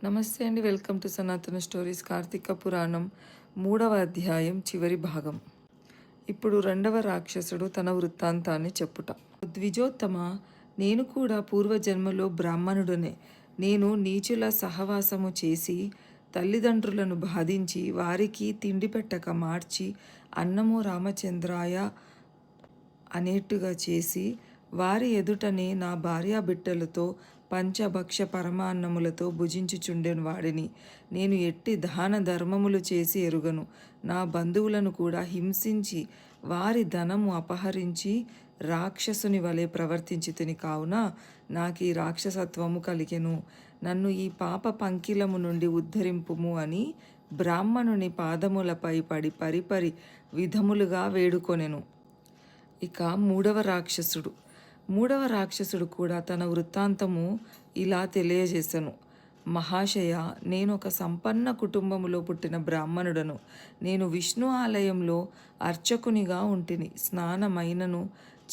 నమస్తే అండి. Welcome to సనాతన స్టోరీస్. కార్తీక పురాణం 3వ అధ్యాయం చివరి భాగం. ఇప్పుడు 2వ రాక్షసుడు తన వృత్తాంతాన్ని చెప్పుట. ద్విజోత్తమ, నేను కూడా పూర్వజన్మలో బ్రాహ్మణుడనే. నేను నీచుల సహవాసము చేసి తల్లిదండ్రులను బాధించి వారికి తిండి పెట్టక మార్చి అన్నమో రామచంద్రాయ అనేట్టుగా చేసి వారి ఎదుటనే నా భార్యాబిడ్డలతో పంచభక్ష పరమాన్నములతో భుజించుచుండెను వాడిని. నేను ఎట్టి దాన ధర్మములు చేసి ఎరుగను. నా బంధువులను కూడా హింసించి వారి ధనము అపహరించి రాక్షసుని వలె ప్రవర్తించితిని. కావున నాకు ఈ రాక్షసత్వము కలిగెను. నన్ను ఈ పాప పంకిలము నుండి ఉద్ధరింపుము అని బ్రాహ్మణుని పాదములపై పడి పరిపరి విధములుగా వేడుకొనెను. ఇక మూడవ రాక్షసుడు కూడా తన వృత్తాంతము ఇలా తెలియజేశాను. మహాశయ, నేను ఒక సంపన్న కుటుంబములో పుట్టిన బ్రాహ్మణుడను. నేను విష్ణు ఆలయంలో అర్చకునిగా ఉంటిని. స్నానమైనను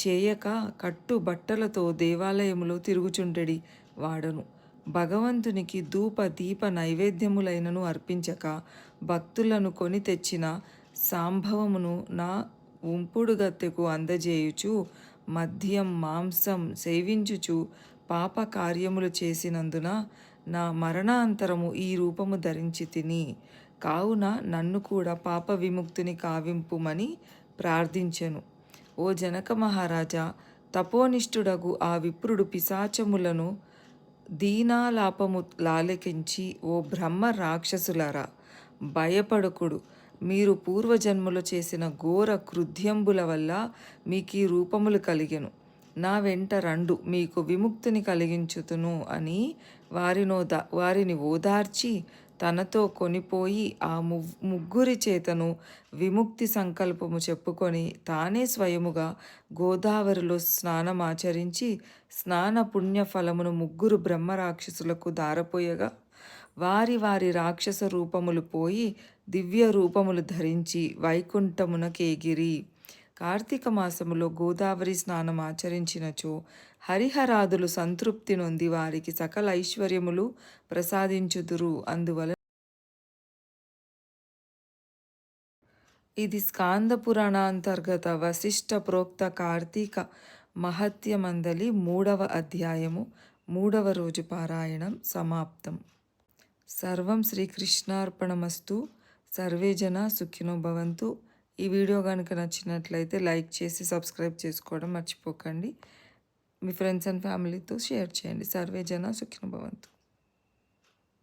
చేయక కట్టు బట్టలతో దేవాలయములో తిరుగుచుండెడి వాడను. భగవంతునికి ధూప దీప నైవేద్యములైనను అర్పించక భక్తులను కొని తెచ్చిన సాంభవమును నా ఉంపుడు గత్తెకు అందజేయుచు మద్యం మాంసం సేవించుచు పాప కార్యములు చేసినందున నా మరణాంతరము ఈ రూపము ధరించి తిని. కావున నన్ను కూడా పాప విముక్తిని కావింపుమని ప్రార్థించెను. ఓ జనక మహారాజా, తపోనిష్ఠుడగు ఆ విప్రుడు పిశాచములను దీనాలాపము లాలకించి, ఓ బ్రహ్మ రాక్షసులారా, భయపడకుడు. మీరు పూర్వజన్మలో చేసిన ఘోర కృత్యంబుల వల్ల మీకు ఈ రూపములు కలిగెను. నా వెంట రండు, మీకు విముక్తిని కలిగించుతును అని వారిని ఓదార్చి తనతో కొనిపోయి ఆ ముగ్గురి చేతను విముక్తి సంకల్పము చెప్పుకొని తానే స్వయముగా గోదావరిలో స్నానమాచరించి స్నాన పుణ్య ఫలమును ముగ్గురు బ్రహ్మరాక్షసులకు దారపోయగా వారి వారి రాక్షస రూపములు పోయి దివ్య రూపములు ధరించి వైకుంఠమునకేగిరి. కార్తీక మాసములో గోదావరి స్నానం ఆచరించినచో హరిహరాదులు సంతృప్తి నొంది వారికి సకల ఐశ్వర్యములు ప్రసాదించుదురు. అందువలన ఇది స్కాంద పురాణాంతర్గత వశిష్ఠ ప్రోక్త కార్తీక మహత్యమందలి 3వ అధ్యాయము 3వ రోజు పారాయణం సమాప్తం. సర్వం శ్రీకృష్ణార్పణమస్తు. సర్వే జన సుఖినో భవంతు. ఈ వీడియో కనుక నచ్చినట్లయితే లైక్ చేసి సబ్స్క్రైబ్ చేసుకోవడం మర్చిపోకండి. మీ ఫ్రెండ్స్ అండ్ ఫ్యామిలీతో షేర్ చేయండి. సర్వే జన సుఖినో భవంతు.